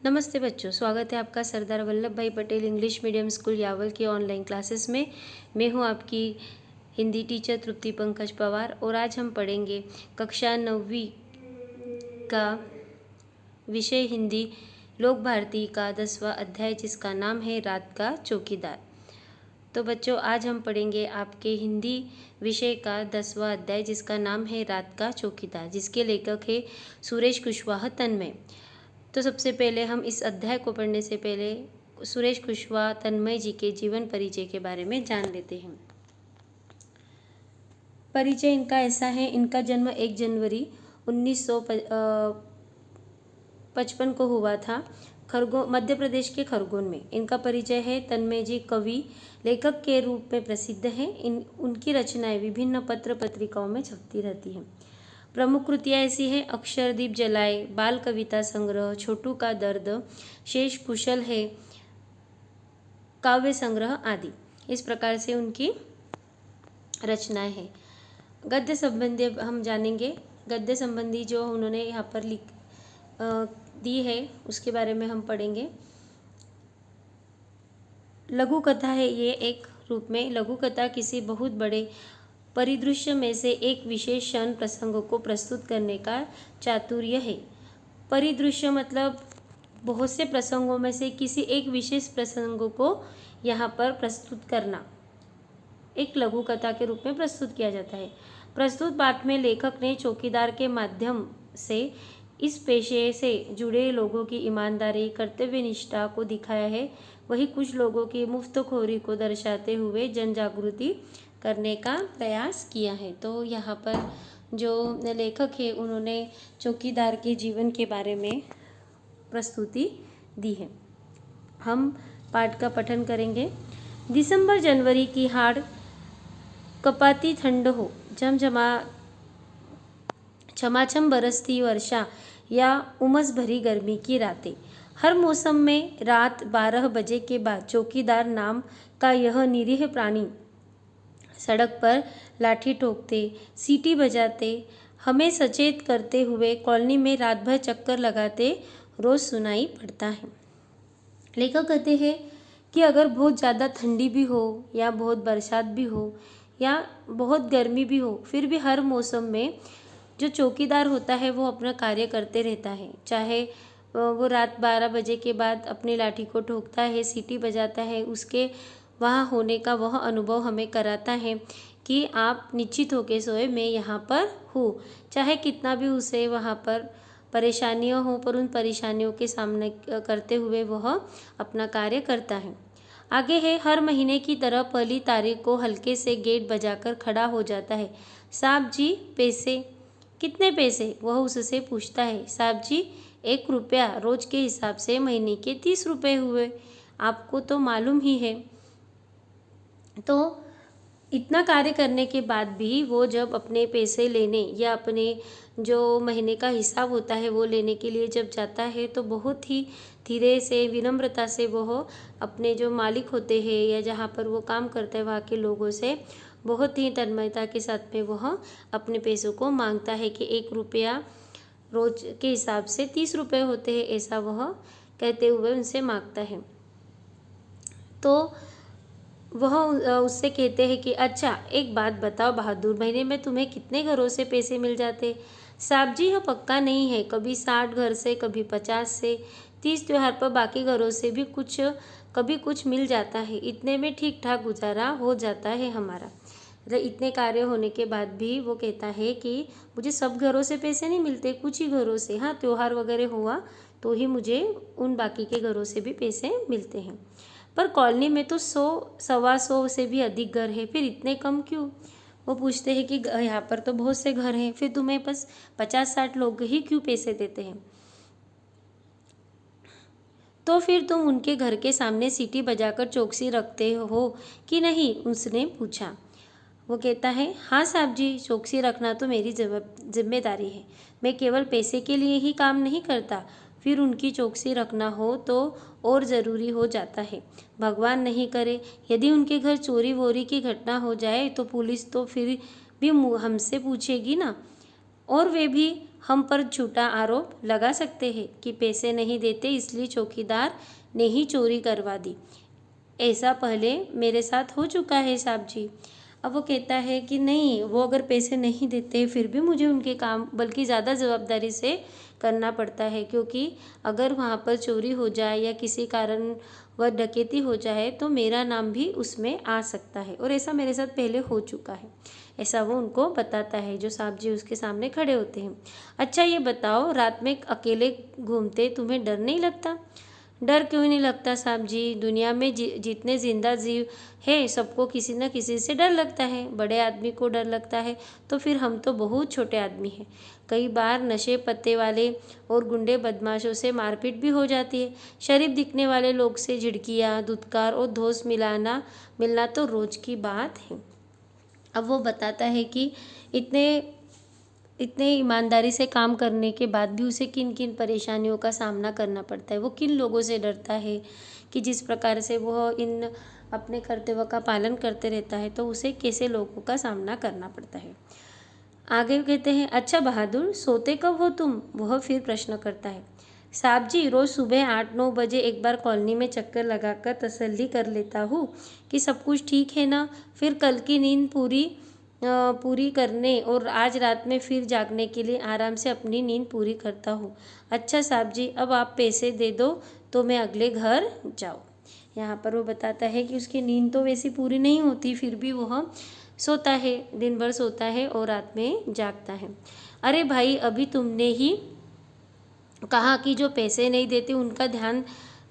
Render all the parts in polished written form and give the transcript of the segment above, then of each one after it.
नमस्ते बच्चों, स्वागत है आपका सरदार वल्लभ भाई Patel English medium school Yawal की ऑनलाइन क्लासेस में। मैं हूं आपकी हिंदी टीचर तृप्ति पंकज पवार और आज हम पढ़ेंगे कक्षा 9वीं का विषय हिंदी लोक भारती का 10वां अध्याय जिसका नाम है रात का चौकीदार। तो बच्चों, आज हम पढ़ेंगे आपके हिंदी विषय का 10वां अध्याय जिसका नाम है रात का चौकीदार, जिसके लेखक है सुरेश कुशवाहा तन्मय। तो सबसे पहले हम इस अध्याय को पढ़ने से पहले सुरेश कुशवाहा तन्मय जी के जीवन परिचय के बारे में जान लेते हैं। परिचय इनका ऐसा है, इनका जन्म 1 जनवरी 1955 को हुआ था मध्य प्रदेश के खरगोन में। इनका परिचय है, तन्मय जी कवि लेखक के रूप में प्रसिद्ध हैं। उनकी रचनाएं विभिन्न पत्र पत्रिकाओं में छपती रहती हैं। प्रमुख कृतियाँ ऐसी हैं, अक्षरदीप जलाए, बाल कविता संग्रह, छोटू का दर्द, शेष कुशल है, काव्य संग्रह आदि। इस प्रकार से उनकी रचनाएं हैं। गद्य संबंधी हम जानेंगे, गद्य संबंधी जो उन्होंने यहाँ पर दी है उसके बारे में हम पढ़ेंगे। लघु कथा है ये एक रूप में। लघु कथा किसी बहुत बड़े परिदृश्य में से एक विशेष क्षण प्रसंगों को प्रस्तुत करने का चातुर्य है। परिदृश्य मतलब बहुत से प्रसंगों में से किसी एक विशेष प्रसंगों को यहाँ पर प्रस्तुत करना एक लघु कथा के रूप में प्रस्तुत किया जाता है। प्रस्तुत पाठ में लेखक ने चौकीदार के माध्यम से इस पेशे से जुड़े लोगों की ईमानदारी, कर्तव्य निष्ठा को दिखाया है। वही कुछ लोगों की मुफ्तखोरी को दर्शाते हुए जन जागृति करने का प्रयास किया है। तो यहाँ पर जो लेखक है उन्होंने चौकीदार के जीवन के बारे में प्रस्तुति दी है। हम पाठ का पठन करेंगे। दिसंबर जनवरी की हाड़ कपाती ठंड हो, छमाछम बरसती वर्षा या उमस भरी गर्मी की रातें, हर मौसम में रात 12 बजे के बाद चौकीदार नाम का यह निरीह प्राणी सड़क पर लाठी ठोकते, सीटी बजाते, हमें सचेत करते हुए कॉलोनी में रात भर चक्कर लगाते रोज सुनाई पड़ता है। लेखक कहते हैं कि अगर बहुत ज़्यादा ठंडी भी हो या बहुत बरसात भी हो या बहुत गर्मी भी हो, फिर भी हर मौसम में जो चौकीदार होता है वो अपना कार्य करते रहता है। चाहे वो रात 12 बजे के बाद अपनी लाठी को ठोकता है, सीटी बजाता है, उसके वहाँ होने का वह अनुभव हमें कराता है कि आप निश्चित होकर सोए, मैं यहाँ पर हूँ। चाहे कितना भी उसे वहाँ पर परेशानियाँ हों, पर उन परेशानियों के सामने करते हुए वह अपना कार्य करता है। आगे है, हर महीने की तरह पहली तारीख को हल्के से गेट बजाकर खड़ा हो जाता है। साहब जी पैसे, कितने पैसे? वह उससे पूछता है। साहब जी 1 रुपया, रोज के हिसाब से महीने के 30 रुपये हुए, आपको तो मालूम ही है। तो इतना कार्य करने के बाद भी वो जब अपने पैसे लेने या अपने जो महीने का हिसाब होता है वो लेने के लिए जब जाता है तो बहुत ही धीरे से, विनम्रता से वह अपने जो मालिक होते हैं या जहाँ पर वो काम करता है वहाँ के लोगों से बहुत ही तन्मयता के साथ में वह अपने पैसों को मांगता है कि 1 रुपया रोज के हिसाब से 30 रुपये होते हैं, ऐसा वह कहते हुए उनसे मांगता है। तो वह उससे कहते हैं कि अच्छा एक बात बताओ बहादुर, महीने में तुम्हें कितने घरों से पैसे मिल जाते? साहब जी यह पक्का नहीं है, कभी 60 घर से, कभी 50 से, 30 त्योहार पर बाकी घरों से भी कभी कुछ मिल जाता है। इतने में ठीक ठाक गुजारा हो जाता है हमारा। मतलब इतने कार्य होने के बाद भी वो कहता है कि मुझे सब घरों से पैसे नहीं मिलते, कुछ ही घरों से, हाँ त्योहार वगैरह हुआ तो ही मुझे उन बाकी के घरों से भी पैसे मिलते हैं। पर कॉलोनी में तो 100 सवा 100 से भी अधिक घर है, फिर इतने कम क्यों? वो पूछते हैं कि यहाँ पर तो बहुत से घर हैं, फिर तुम्हें बस 50-60 लोग ही क्यों पैसे देते हैं? तो फिर तुम उनके घर के सामने सीटी बजाकर चौकसी रखते हो कि नहीं? उसने पूछा। वो कहता है, हाँ साहब जी, चौकसी रखना तो मेरी जिम्मेदारी है। मैं केवल पैसे के लिए ही काम नहीं करता, फिर उनकी चौकसी रखना हो तो और ज़रूरी हो जाता है। भगवान नहीं करे यदि उनके घर चोरी वोरी की घटना हो जाए तो पुलिस तो फिर भी हमसे पूछेगी ना, और वे भी हम पर झूठा आरोप लगा सकते हैं कि पैसे नहीं देते इसलिए चौकीदार ने ही चोरी करवा दी। ऐसा पहले मेरे साथ हो चुका है साहब जी। अब वो कहता है कि नहीं, वो अगर पैसे नहीं देते फिर भी मुझे उनके काम बल्कि ज़्यादा ज़वाबदारी से करना पड़ता है, क्योंकि अगर वहाँ पर चोरी हो जाए या किसी कारण वह डकैती हो जाए तो मेरा नाम भी उसमें आ सकता है, और ऐसा मेरे साथ पहले हो चुका है। ऐसा वो उनको बताता है जो साहब जी उसके सामने खड़े होते हैं। अच्छा ये बताओ, रात में अकेले घूमते तुम्हें डर नहीं लगता? डर क्यों नहीं लगता साहब जी, दुनिया में जितने जिंदा जीव है सबको किसी न किसी से डर लगता है। बड़े आदमी को डर लगता है तो फिर हम तो बहुत छोटे आदमी हैं। कई बार नशे पत्ते वाले और गुंडे बदमाशों से मारपीट भी हो जाती है। शरीफ दिखने वाले लोग से झिड़कियाँ, धुतकार और धोस मिलना तो रोज की बात है। अब वो बताता है कि इतने ईमानदारी से काम करने के बाद भी उसे किन किन परेशानियों का सामना करना पड़ता है, वो किन लोगों से डरता है, कि जिस प्रकार से वह इन अपने कर्तव्य का पालन करते रहता है तो उसे कैसे लोगों का सामना करना पड़ता है। आगे कहते हैं, अच्छा बहादुर, सोते कब हो तुम? वह फिर प्रश्न करता है। साहब जी, रोज़ सुबह 8-9 बजे एक बार कॉलोनी में चक्कर लगाकर तसल्ली कर लेता हूँ कि सब कुछ ठीक है ना, फिर कल की नींद पूरी करने और आज रात में फिर जागने के लिए आराम से अपनी नींद पूरी करता हूँ। अच्छा साहब जी, अब आप पैसे दे दो तो मैं अगले घर जाऊँ। यहाँ पर वो बताता है कि उसकी नींद तो वैसी पूरी नहीं होती, फिर भी वह सोता है, दिन भर सोता है और रात में जागता है। अरे भाई, अभी तुमने ही कहा कि जो पैसे नहीं देते उनका ध्यान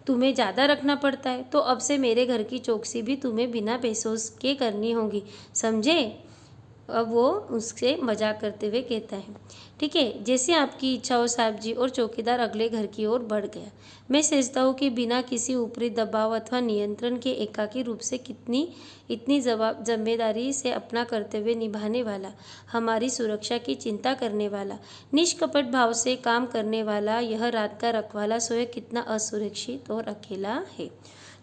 तुम्हें ज़्यादा रखना पड़ता है, तो अब से मेरे घर की चौकसी भी तुम्हें बिना पैसों के करनी होगी, समझे? अब वो उससे मजाक करते हुए कहता है, ठीक है, जैसे आपकी इच्छा हो साहब जी। और चौकीदार अगले घर की ओर बढ़ गया। मैं सोचता हूँ कि बिना किसी ऊपरी दबाव अथवा नियंत्रण के एकाकी रूप से इतनी जिम्मेदारी से अपना कर्तव्य निभाने वाला, हमारी सुरक्षा की चिंता करने वाला, निष्कपट भाव से काम करने वाला यह रात का रखवाला स्वयं कितना असुरक्षित और अकेला है।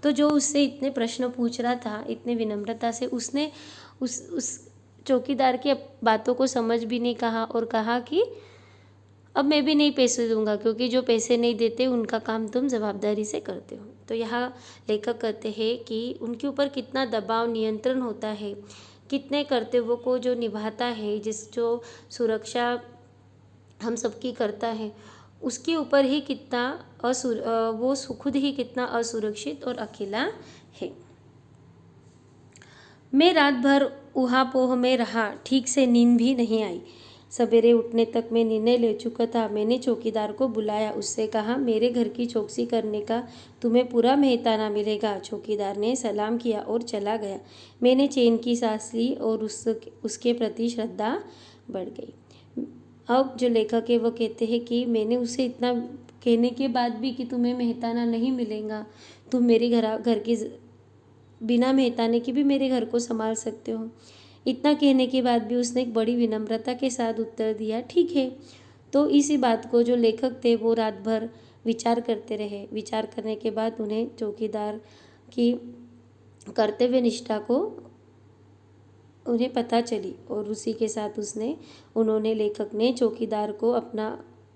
तो जो उससे इतने प्रश्न पूछ रहा था, इतने विनम्रता से, उसने उस चौकीदार की बातों को समझ भी नहीं कहा और कहा कि अब मैं भी नहीं पैसे दूंगा, क्योंकि जो पैसे नहीं देते उनका काम तुम जवाबदारी से करते हो। तो यहाँ लेखक कहते हैं कि उनके ऊपर कितना दबाव, नियंत्रण होता है, कितने कर्तव्यों को जो निभाता है, जो सुरक्षा हम सबकी करता है, उसके ऊपर ही कितना वो खुद ही कितना असुरक्षित और अकेला है। मैं रात भर ऊहापोह में रहा, ठीक से नींद भी नहीं आई। सवेरे उठने तक मैं निर्णय ले चुका था। मैंने चौकीदार को बुलाया, उससे कहा, मेरे घर की चौकसी करने का तुम्हें पूरा मेहताना मिलेगा। चौकीदार ने सलाम किया और चला गया। मैंने चैन की सांस ली और उसके प्रति श्रद्धा बढ़ गई। अब जो लेखक है वो कहते हैं कि मैंने उसे इतना कहने के बाद भी कि तुम्हें मेहताना नहीं मिलेगा, तुम मेरी घर की बिना मेहताने की भी मेरे घर को संभाल सकते हो, इतना कहने के बाद भी उसने एक बड़ी विनम्रता के साथ उत्तर दिया, ठीक है। तो इसी बात को जो लेखक थे वो रात भर विचार करते रहे। विचार करने के बाद उन्हें चौकीदार की कर्तव्य निष्ठा को उन्हें पता चली, और उसी के साथ उन्होंने लेखक ने चौकीदार को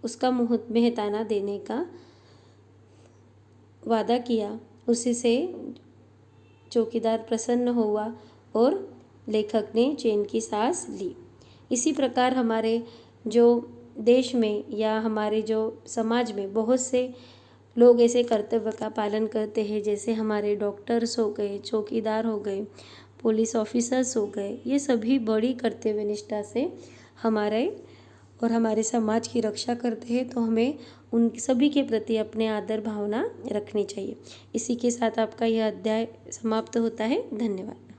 उसका मेहताना देने का वादा किया। उसी से चौकीदार प्रसन्न हुआ और लेखक ने चैन की सांस ली। इसी प्रकार हमारे जो देश में या हमारे जो समाज में बहुत से लोग ऐसे कर्तव्य का पालन करते हैं, जैसे हमारे डॉक्टर्स हो गए, चौकीदार हो गए, पुलिस ऑफिसर्स हो गए। ये सभी बड़ी कर्तव्य निष्ठा से हमारे समाज की रक्षा करते हैं, तो हमें उन सभी के प्रति अपने आदर भावना रखनी चाहिए। इसी के साथ आपका यह अध्याय समाप्त होता है। धन्यवाद।